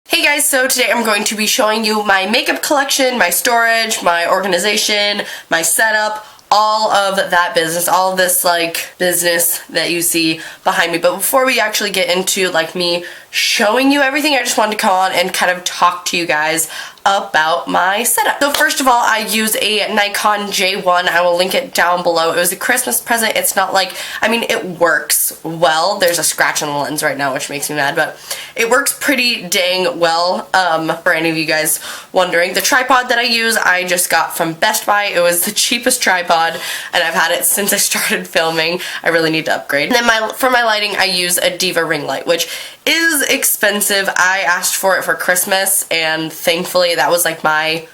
Hey guys, so today I'm going to be showing you my makeup collection, my storage, my organization, my setup, all of that business, all of this business that you see behind me. But before we actually get into me showing you everything, I just wanted to come on and kind of talk to you guys about my setup. So first of all, I use a Nikon J1. I will link it down below. It was a Christmas present. It's not it works well. There's a scratch on the lens right now, which makes me mad, but it works pretty dang well. For any of you guys wondering, the tripod that I use, I just got from Best Buy. It was the cheapest tripod, and I've had it since I started filming. I really need to upgrade. And then for my lighting, I use a Diva ring light, which is expensive. I asked for it for Christmas, and thankfully that was my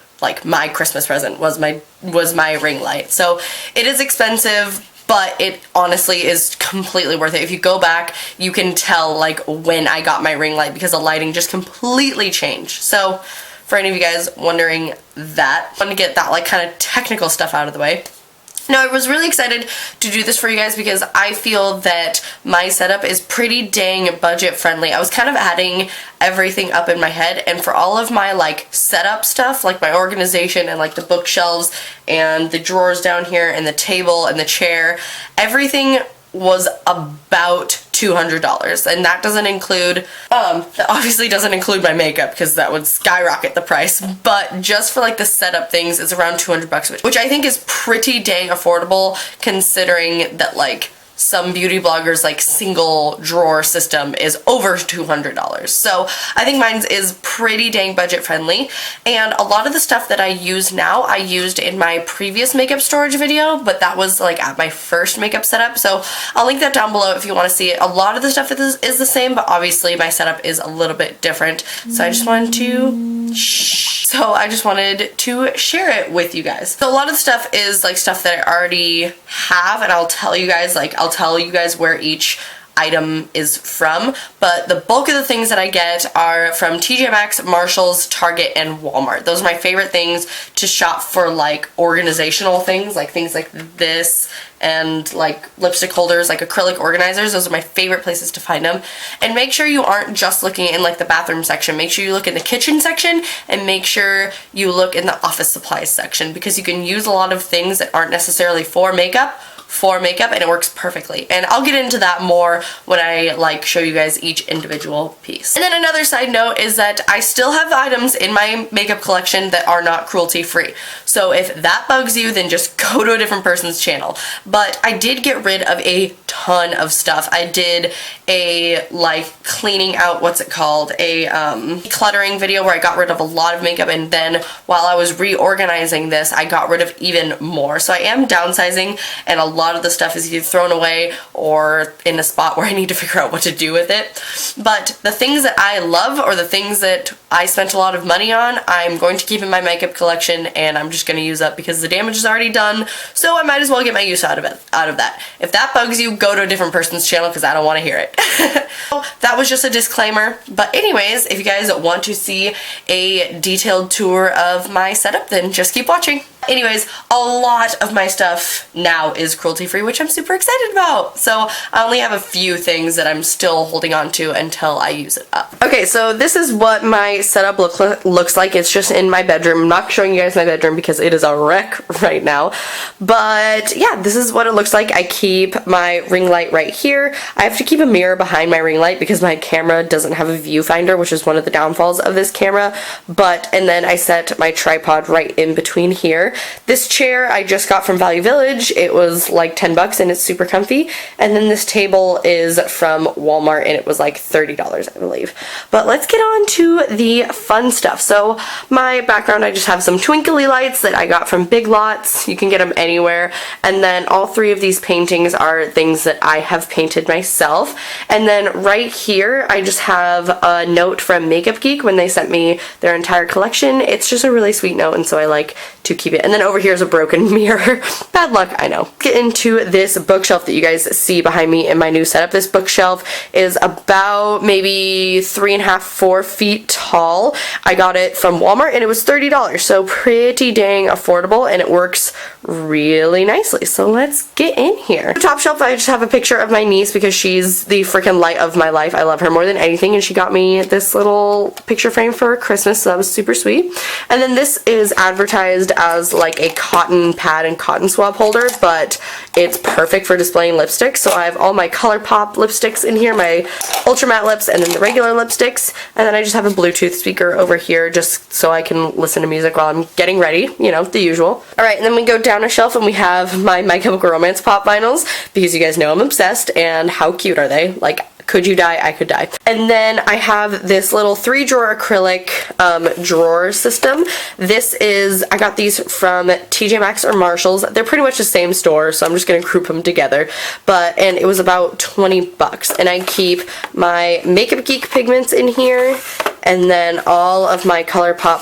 Christmas present was my ring light. So it is expensive, but it honestly is completely worth it. If you go back, you can tell when I got my ring light, because the lighting just completely changed. So for any of you guys wondering that, I want to get that kind of technical stuff out of the way. Now, I was really excited to do this for you guys because I feel that my setup is pretty dang budget friendly. I was kind of adding everything up in my head, and for all of my setup stuff, my organization and the bookshelves and the drawers down here and the table and the chair, everything was about $200, and that doesn't include, that obviously doesn't include my makeup because that would skyrocket the price, but just for the setup things, it's around 200 bucks, which I think is pretty dang affordable considering that some beauty bloggers single drawer system is over $200. So I think mine is pretty dang budget friendly, and a lot of the stuff that I use now I used in my previous makeup storage video, but that was at my first makeup setup, so I'll link that down below if you want to see it. A lot of the stuff is the same, but obviously my setup is a little bit different, so I just wanted to share it with you guys. So a lot of the stuff is stuff that I already have, and I'll tell you guys where each item is from, but the bulk of the things that I get are from TJ Maxx, Marshalls, Target, and Walmart. Those are my favorite things to shop for organizational things, things like this, and lipstick holders, acrylic organizers. Those are my favorite places to find them. And make sure you aren't just looking in the bathroom section. Make sure you look in the kitchen section, and make sure you look in the office supplies section, because you can use a lot of things that aren't necessarily for makeup, and it works perfectly. And I'll get into that more when I show you guys each individual piece. And then another side note is that I still have items in my makeup collection that are not cruelty free. So if that bugs you, then just go to a different person's channel. But I did get rid of a ton of stuff. I did a cleaning out, a cluttering video where I got rid of a lot of makeup, and then while I was reorganizing this, I got rid of even more. So I am downsizing, and a lot of the stuff is either thrown away or in a spot where I need to figure out what to do with it. But the things that I love, or the things that I spent a lot of money on, I'm going to keep in my makeup collection, and I'm just going to use up because the damage is already done, so I might as well get my use out of that. If that bugs you, go to a different person's channel because I don't want to hear it. So that was just a disclaimer. But anyways, if you guys want to see a detailed tour of my setup, then just keep watching. Anyways, a lot of my stuff now is cruelty-free, which I'm super excited about. So I only have a few things that I'm still holding on to until I use it up. Okay, so this is what my setup looks like. It's just in my bedroom. I'm not showing you guys my bedroom because it is a wreck right now. But yeah, this is what it looks like. I keep my ring light right here. I have to keep a mirror behind my ring light because my camera doesn't have a viewfinder, which is one of the downfalls of this camera. And then I set my tripod right in between here. This chair I just got from Value Village. It was 10 bucks and it's super comfy. And then this table is from Walmart and it was $30, I believe. But let's get on to the fun stuff. So my background, I just have some twinkly lights that I got from Big Lots. You can get them anywhere. And then all three of these paintings are things that I have painted myself. And then right here, I just have a note from Makeup Geek when they sent me their entire collection. It's just a really sweet note, and so I like to keep it. And then over here is a broken mirror. Bad luck, I know. Get into this bookshelf that you guys see behind me in my new setup. This bookshelf is about maybe 3.5, 4 feet tall. I got it from Walmart and it was $30, so pretty dang affordable, and it works really nicely. So let's get in here. The top shelf, I just have a picture of my niece because she's the freaking light of my life. I love her more than anything, and she got me this little picture frame for Christmas, so that was super sweet. And then this is advertised as like a cotton pad and cotton swab holder, but it's perfect for displaying lipsticks. So I have all my ColourPop lipsticks in here, my Ultra Matte lips, and then the regular lipsticks. And then I just have a Bluetooth speaker over here just so I can listen to music while I'm getting ready, you know, the usual. Alright, and then we go down a shelf and we have my Chemical Romance pop vinyls, because you guys know I'm obsessed, and how cute are they? Like, could you die? I could die. And then I have this little 3-drawer acrylic drawer system. This is, I got these from TJ Maxx or Marshalls. They're pretty much the same store, so I'm just gonna group them together. And it was about 20 bucks. And I keep my Makeup Geek pigments in here, and then all of my ColourPop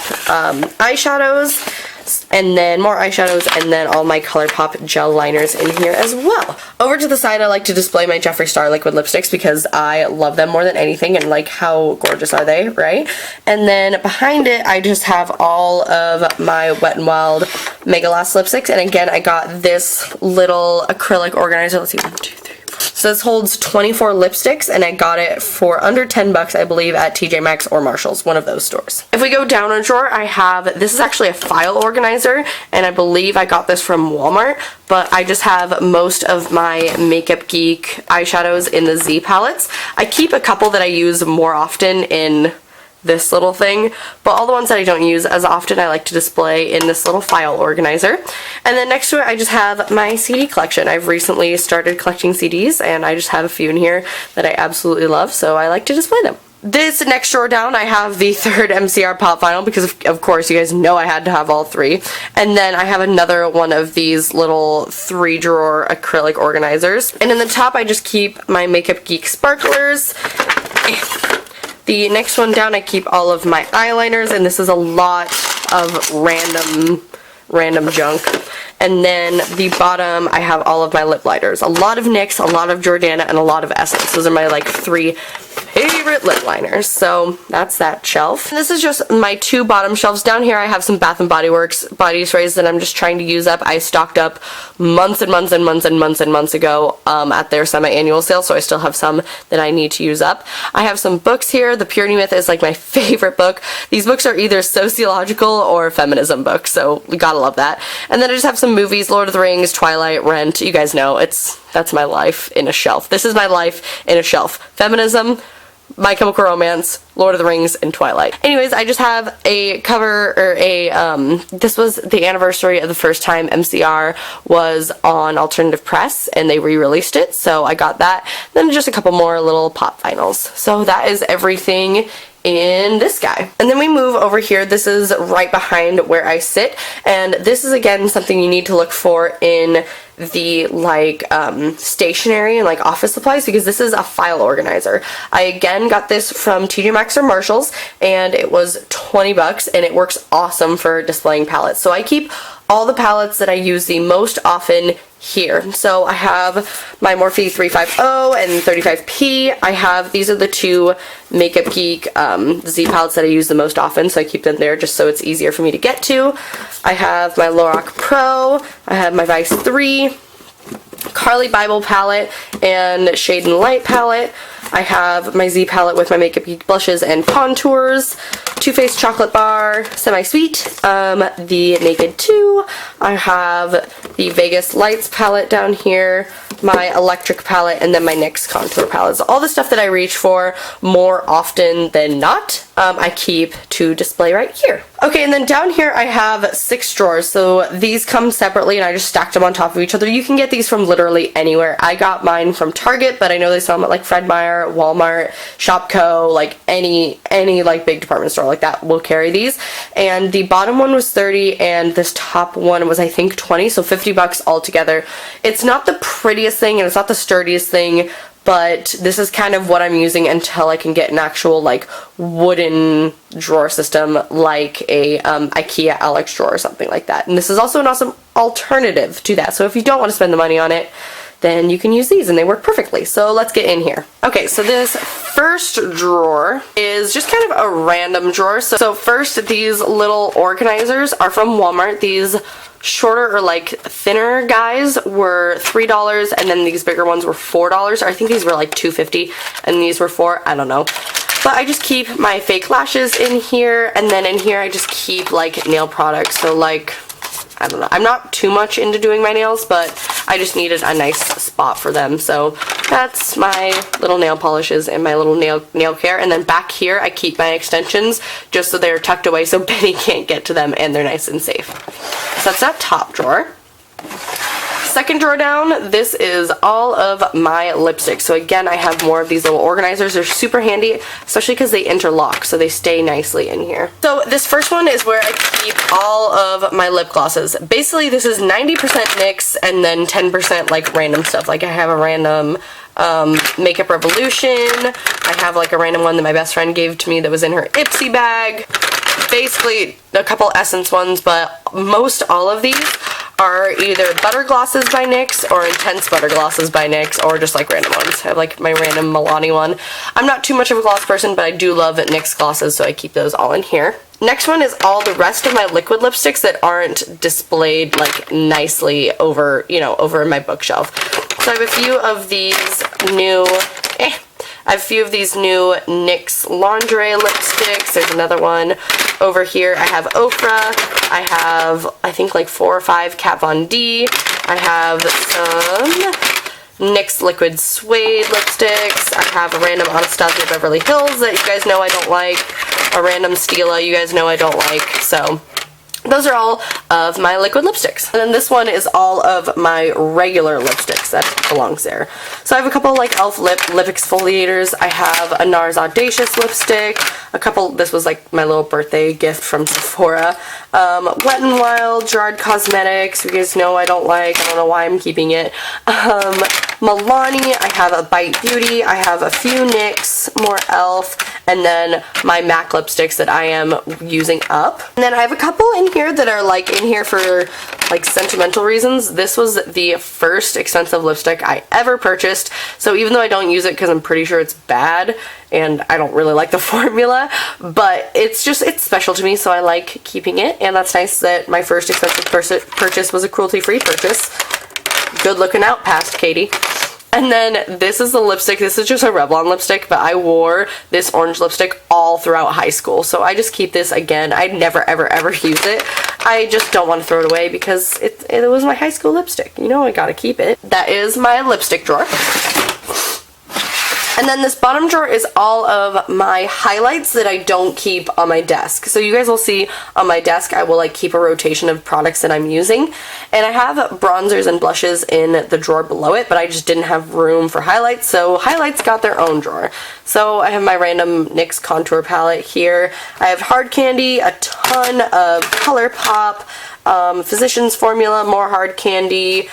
eyeshadows, and then more eyeshadows, and then all my ColourPop gel liners in here as well. Over to the side, I like to display my Jeffree Star liquid lipsticks because I love them more than anything, and like, how gorgeous are they, right? And then behind it, I just have all of my Wet n Wild Mega Last lipsticks, and again, I got this little acrylic organizer. Let's see, 1, 2, 3, 4. So this holds 24 lipsticks, and I got it for under 10 bucks, I believe, at TJ Maxx or Marshalls, one of those stores. If we go down a drawer, I have, this is actually a file organizer, and I believe I got this from Walmart, but I just have most of my Makeup Geek eyeshadows in the Z palettes. I keep a couple that I use more often in this little thing, but all the ones that I don't use as often I like to display in this little file organizer. And then next to it I just have my CD collection. I've recently started collecting CDs, and I just have a few in here that I absolutely love, so I like to display them. This next drawer down, I have the 3rd MCR pop vinyl because of course you guys know I had to have all 3. And then I have another one of these little 3-drawer acrylic organizers. And in the top I just keep my Makeup Geek sparklers. The next one down, I keep all of my eyeliners, and this is a lot of random junk. And then the bottom, I have all of my lip liners. A lot of NYX, a lot of Jordana, and a lot of Essence. Those are my like 3 favorite lip liners. So that's that shelf. And this is just my 2 bottom shelves. Down here I have some Bath & Body Works body sprays that I'm just trying to use up. I stocked up months and months and months and months and months ago at their semi-annual sale, so I still have some that I need to use up. I have some books here. The Purity Myth is like my favorite book. These books are either sociological or feminism books, so we gotta love that. And then I just have some movies, Lord of the Rings, Twilight, Rent. You guys know, that's my life in a shelf. This is my life in a shelf. Feminism, My Chemical Romance, Lord of the Rings, and Twilight. Anyways, I just have a cover, or this was the anniversary of the first time MCR was on Alternative Press, and they re-released it, so I got that. Then just a couple more little pop vinyls. So that is everything in this guy. And then we move over here. This is right behind where I sit, and this is again something you need to look for in the like stationery and like office supplies, because this is a file organizer. I again got this from TJ Maxx or Marshalls, and it was 20 bucks, and it works awesome for displaying palettes. So I keep all the palettes that I use the most often here. So I have my Morphe 350 and 35P. I have, these are the 2 Makeup Geek Z palettes that I use the most often, so I keep them there just so it's easier for me to get to. I have my Lorac Pro, I have my Vice 3, Carly Bible palette, and Shade and Light palette. I have my Z palette with my Makeup Geek blushes and contours, Too Faced Chocolate Bar, Semi-Sweet, the Naked 2, I have the Vegas Lights palette down here, my Electric palette, and then my NYX contour palettes. All the stuff that I reach for more often than not, I keep to display right here. Okay, and then down here I have 6 drawers. So these come separately, and I just stacked them on top of each other. You can get these from literally anywhere. I got mine from Target, but I know they sell them at like Fred Meyer, Walmart, Shopko, like any like big department store like that will carry these. And the bottom one was 30, and this top one was I think 20, so 50 bucks altogether. It's not the prettiest thing, and it's not the sturdiest thing, but this is kind of what I'm using until I can get an actual like wooden drawer system like a IKEA Alex drawer or something like that. And this is also an awesome alternative to that. So if you don't want to spend the money on it, then you can use these and they work perfectly. So let's get in here. Okay, so this first drawer is just kind of a random drawer. So first, these little organizers are from Walmart. These shorter or like thinner guys were $3, and then these bigger ones were $4. I think these were like $2.50 and these were $4, I don't know. But I just keep my fake lashes in here, and then in here I just keep like nail products. So like, I don't know, I'm not too much into doing my nails, but I just needed a nice spot for them. So that's my little nail polishes and my little nail care. And then back here I keep my extensions just so they're tucked away so Benny can't get to them and they're nice and safe. So that's that top drawer. Second drawer down, this is all of my lipsticks. So again, I have more of these little organizers. They're super handy, especially because they interlock, so they stay nicely in here. So this first one is where I keep all of my lip glosses. Basically, this is 90% NYX and then 10% like random stuff. Like I have a random Makeup Revolution. I have like a random one that my best friend gave to me that was in her Ipsy bag. Basically, a couple Essence ones, but most all of these are either butter glosses by NYX or intense butter glosses by NYX, or just like random ones. I have like my random Milani one. I'm not too much of a gloss person, but I do love NYX glosses, so I keep those all in here. Next one is all the rest of my liquid lipsticks that aren't displayed like nicely over, you know, over in my bookshelf. So I have a few of these new, NYX Lingerie lipsticks. There's another one over here. I have Ofra. I have, I think, like 4 or 5 Kat Von D. I have some NYX Liquid Suede lipsticks. I have a random Anastasia Beverly Hills that you guys know I don't like. A random Stila you guys know I don't like. So those are all of my liquid lipsticks. And then this one is all of my regular lipsticks that belongs there. So I have a couple like e.l.f. lip exfoliators. I have a NARS Audacious lipstick. A couple, this was like my little birthday gift from Sephora. Wet n Wild, Gerard Cosmetics, you guys know I don't like. I don't know why I'm keeping it. Milani, I have a Bite Beauty. I have a few NYX, more e.l.f. And then my MAC lipsticks that I am using up. And then I have a couple in here that are like in here for like sentimental reasons. This was the first expensive lipstick I ever purchased, so even though I don't use it because I'm pretty sure it's bad and I don't really like the formula, but it's special to me, so I like keeping it. And that's nice that my first expensive purchase was a cruelty-free purchase. Good looking out, past Katie. And then this is the lipstick. This is just a Revlon lipstick, but I wore this orange lipstick all throughout high school. So I just keep this again. I'd never, ever, ever use it. I just don't want to throw it away because it was my high school lipstick. You know, I gotta keep it. That is my lipstick drawer. And then this bottom drawer is all of my highlights that I don't keep on my desk. So you guys will see on my desk I will like keep a rotation of products that I'm using. And I have bronzers and blushes in the drawer below it, but I just didn't have room for highlights, so highlights got their own drawer. So I have my random NYX contour palette here. I have Hard Candy, a ton of ColourPop, Physicians Formula, more Hard Candy,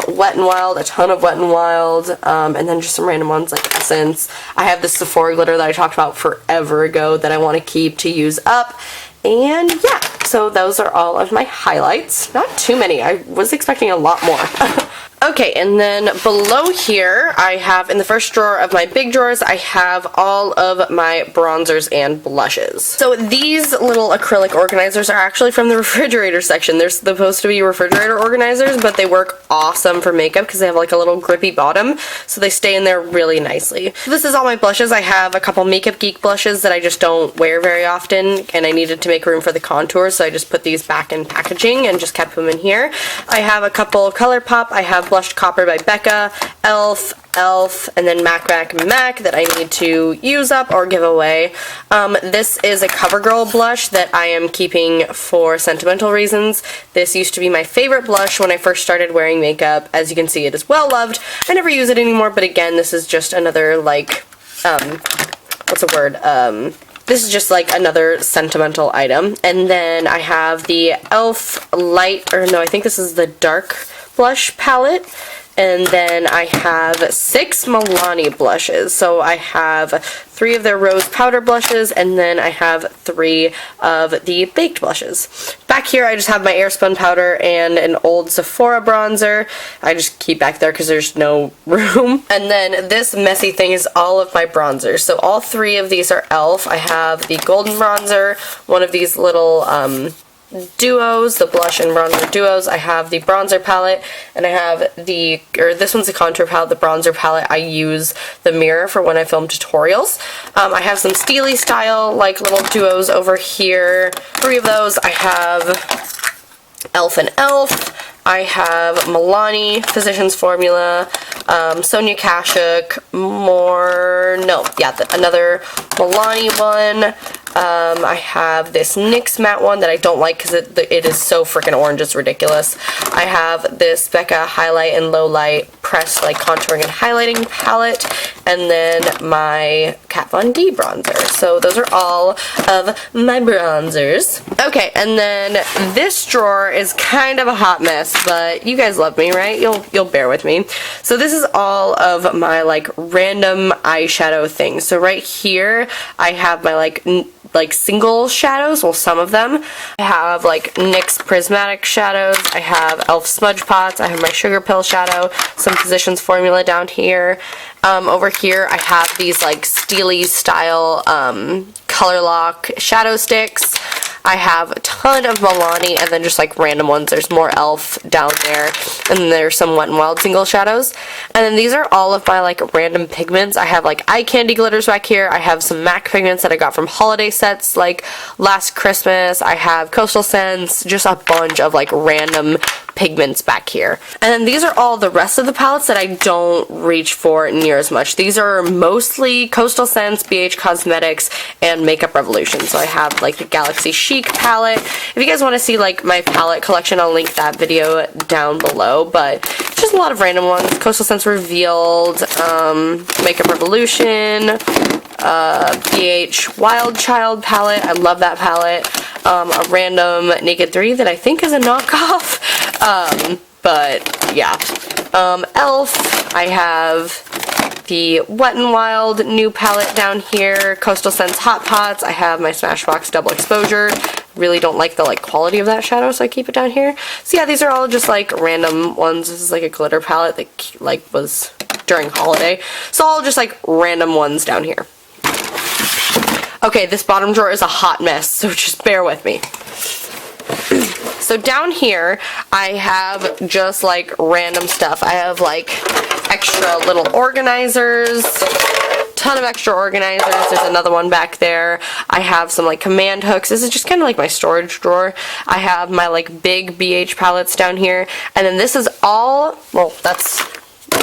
Wet n Wild, a ton of Wet n Wild, and then just some random ones like Essence. I have this Sephora glitter that I talked about forever ago that I want to keep to use up. And yeah, so those are all of my highlights. Not too many. I was expecting a lot more. Okay, and then below here, I have, in the first drawer of my big drawers, I have all of my bronzers and blushes. So these little acrylic organizers are actually from the refrigerator section. They're supposed to be refrigerator organizers, but they work awesome for makeup because they have like a little grippy bottom, so they stay in there really nicely. So this is all my blushes. I have a couple Makeup Geek blushes that I just don't wear very often, and I needed to make room for the contour, so I just put these back in packaging and just kept them in here. I have a couple ColourPop. I have Blushed Copper by Becca, e.l.f., and then MAC that I need to use up or give away. This is a CoverGirl blush that I am keeping for sentimental reasons. This used to be my favorite blush when I first started wearing makeup. As you can see, it is well loved. I never use it anymore, but again, this is just another, like, this is just like another sentimental item. And then I have the e.l.f. light, or no, I think this is the dark blush palette. And then I have 6 Milani blushes. So I have 3 of their rose powder blushes, and then I have 3 of the baked blushes. Back here I just have my Airspun powder and an old Sephora bronzer. I just keep back there because there's no room. And then this messy thing is all of my bronzers. So all 3 of these are e.l.f. I have the golden bronzer, one of these little duos, the blush and bronzer duos. I have the bronzer palette, and I have this one's a contour palette, the bronzer palette. I use the mirror for when I film tutorials. I have some Steely style like little duos over here. 3 of those. I have e.l.f. and e.l.f. I have Milani, Physicians Formula, Sonia Kashuk, another Milani one. I have this NYX matte one that I don't like because it is so freaking orange, it's ridiculous. I have this Becca Highlight and Low Light pressed like contouring and highlighting palette, and then my Kat Von D bronzer. So those are all of my bronzers. Okay, and then this drawer is kind of a hot mess, but you guys love me, right? You'll bear with me. So this is all of my like random eyeshadow things. So right here I have my like single shadows, well, some of them. I have like NYX prismatic shadows, I have e.l.f. smudge pots, I have my sugar pill shadow, some Physicians Formula down here. Over here I have these like Steely style color lock shadow sticks. I have a ton of Milani, and then just like random ones. There's more e.l.f. down there, and then there's some Wet n Wild single shadows. And then these are all of my like random pigments. I have like eye candy glitters back here. I have some MAC pigments that I got from holiday sets like last Christmas. I have Coastal Scents, just a bunch of like random pigments back here. And then these are all the rest of the palettes that I don't reach for near as much. These are mostly Coastal Scents, BH Cosmetics, and Makeup Revolution. So I have like the Galaxy Chic palette. If you guys want to see like my palette collection, I'll link that video down below, but it's just a lot of random ones. Coastal Scents Revealed, Makeup Revolution, BH Wild Child palette. I love that palette. A random Naked 3 that I think is a knockoff. But yeah. e.l.f. I have the Wet n Wild new palette down here. Coastal Scents Hot Pots. I have my Smashbox Double Exposure. Really don't like the like quality of that shadow, so I keep it down here. So yeah, these are all just like random ones. This is like a glitter palette that like was during holiday. So all just like random ones down here. Okay, this bottom drawer is a hot mess, so just bear with me. So down here, I have just like random stuff. I have like extra little organizers, ton of extra organizers. There's another one back there. I have some like command hooks. This is just kind of like my storage drawer. I have my like big BH palettes down here. And then this is all, well, that's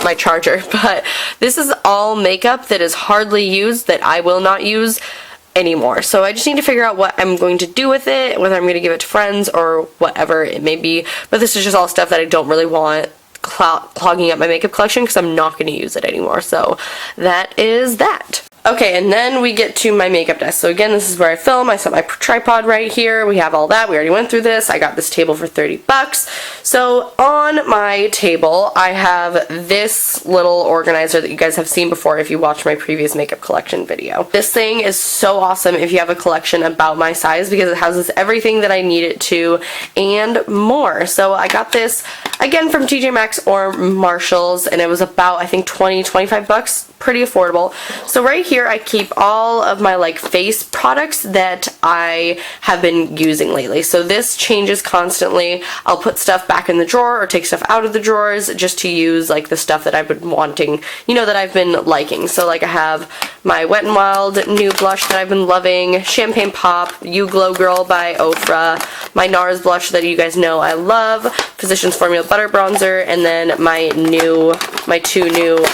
my charger, but this is all makeup that is hardly used, that I will not use anymore. So I just need to figure out what I'm going to do with it, whether I'm going to give it to friends or whatever it may be. But this is just all stuff that I don't really want clogging up my makeup collection because I'm not going to use it anymore. So that is that. Okay, and then we get to my makeup desk. So again, this is where I film. I set my tripod right here. We have all that. We already went through this. I got this table for 30 bucks. So on my table, I have this little organizer that you guys have seen before if you watched my previous makeup collection video. This thing is so awesome if you have a collection about my size because it houses everything that I need it to and more. So I got this again from TJ Maxx or Marshalls, and it was about, I think, 20-25 bucks. Pretty affordable. So right here I keep all of my like face products that I have been using lately. So this changes constantly. I'll put stuff back in the drawer or take stuff out of the drawers just to use like the stuff that I've been wanting, you know, that I've been liking. So like I have my Wet n Wild new blush that I've been loving, Champagne Pop, You Glow Girl by Ofra, my NARS blush that you guys know I love, Physicians Formula Butter Bronzer, and then my two new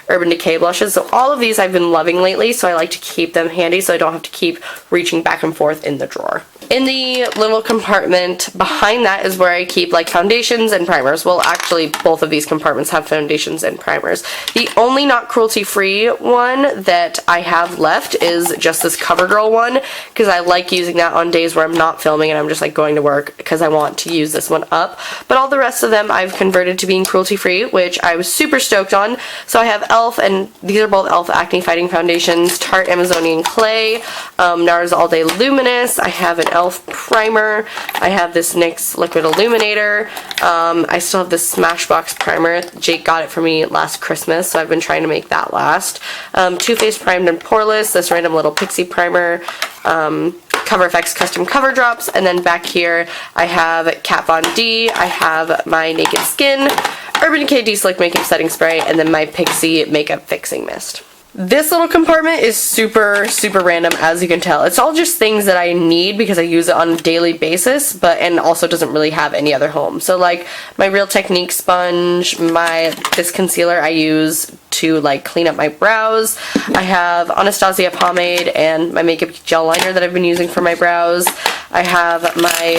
Urban Decay blushes. So all of these I've been loving lately, so I like to keep them handy so I don't have to keep reaching back and forth in the drawer. In the little compartment behind that is where I keep like foundations and primers. Well, actually both of these compartments have foundations and primers. The only not cruelty-free one that I have left is just this CoverGirl one, because I like using that on days where I'm not filming and I'm just like going to work, because I want to use this one up. But all the rest of them I've converted to being cruelty-free, which I was super stoked on. So I have e.l.f. and these are both e.l.f. Acne Fighting Foundations, Tarte Amazonian Clay, NARS All Day Luminous, I have an e.l.f. primer, I have this NYX Liquid Illuminator, I still have this Smashbox primer. Jake got it for me last Christmas, so I've been trying to make that last. Too Faced Primed and Poreless, this random little pixie primer, Cover FX Custom Cover Drops, and then back here I have Kat Von D, I have my Naked Skin, Urban Decay De-Slick Makeup Setting Spray, and then my Pixi Makeup Fixing Mist. This little compartment is super, super random, as you can tell. It's all just things that I need because I use it on a daily basis, and also doesn't really have any other home. So like my Real Technique sponge, this concealer I use to like clean up my brows. I have Anastasia pomade and my makeup gel liner that I've been using for my brows. I have my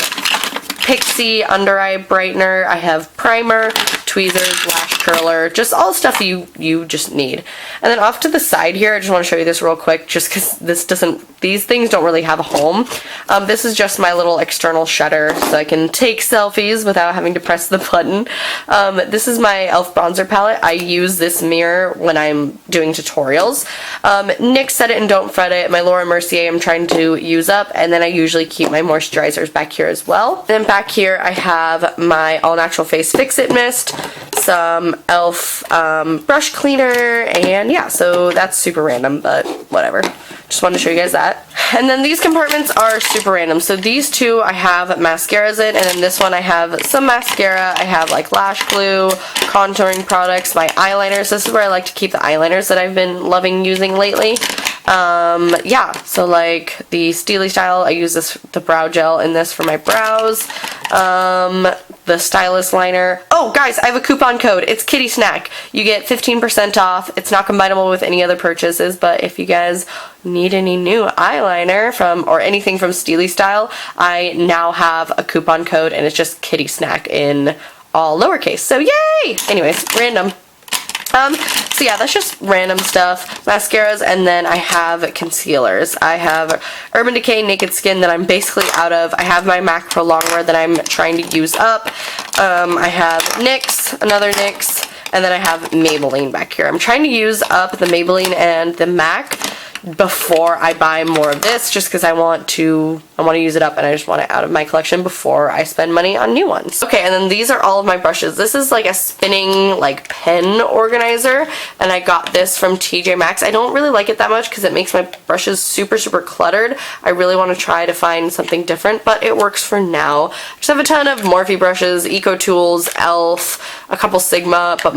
Pixi under eye brightener. I have primer, tweezers, lash curler, just all stuff you just need. And then off to the side here, I just want to show you this real quick, just because these things don't really have a home. This is just my little external shutter, so I can take selfies without having to press the button. This is my e.l.f. bronzer palette. I use this mirror when I'm doing tutorials. NYX Set It and Don't Fret It, my Laura Mercier I'm trying to use up, and then I usually keep my moisturizers back here as well. Then back here I have my All Natural Face Fix It Mist, some e.l.f. brush cleaner, and yeah, so that's super random, but whatever. Just wanted to show you guys that. And then these compartments are super random. So these two I have mascaras in, and then this one I have some mascara, I have like lash glue, contouring products, my eyeliners. This is where I like to keep the eyeliners that I've been loving using lately. Yeah, so like the Steely Style, I use the brow gel in this for my brows. The Stylist liner. Oh, guys, I have a coupon code. It's Kitty Snack. You get 15% off. It's not combinable with any other purchases, but if you guys need any new eyeliner or anything from Steely Style, I now have a coupon code, and it's just Kitty Snack in all lowercase. So yay! Anyways, random. So yeah, that's just random stuff. Mascaras, and then I have concealers. I have Urban Decay Naked Skin that I'm basically out of. I have my MAC Pro Longwear that I'm trying to use up. I have NYX, another NYX, and then I have Maybelline back here. I'm trying to use up the Maybelline and the MAC before I buy more of this, just because I want to use it up, and I just want it out of my collection before I spend money on new ones. Okay, and then these are all of my brushes. This is like a spinning like pen organizer, and I got this from TJ Maxx. I don't really like it that much because it makes my brushes super, super cluttered. I really want to try to find something different, but it works for now. I just have a ton of Morphe brushes, Eco Tools, e.l.f., a couple Sigma, but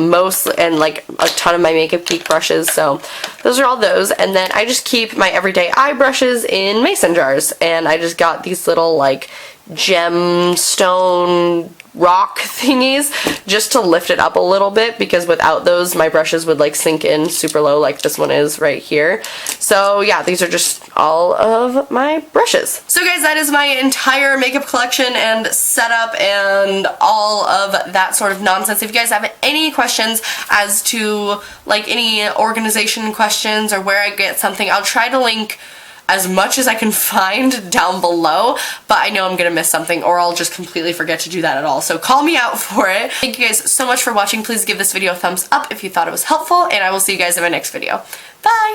and like a ton of my Makeup Geek brushes, so those are all those. And then I just keep my everyday eye brushes in mason jars, and I just got these little like gemstone rock thingies just to lift it up a little bit, because without those my brushes would like sink in super low like this one is right here. So yeah, these are just all of my brushes. So guys, that is my entire makeup collection and setup and all of that sort of nonsense. If you guys have any questions as to like any organization questions or where I get something, I'll try to link as much as I can find down below, but I know I'm gonna miss something, or I'll just completely forget to do that at all, so call me out for it. Thank you guys so much for watching. Please give this video a thumbs up if you thought it was helpful, and I will see you guys in my next video. Bye!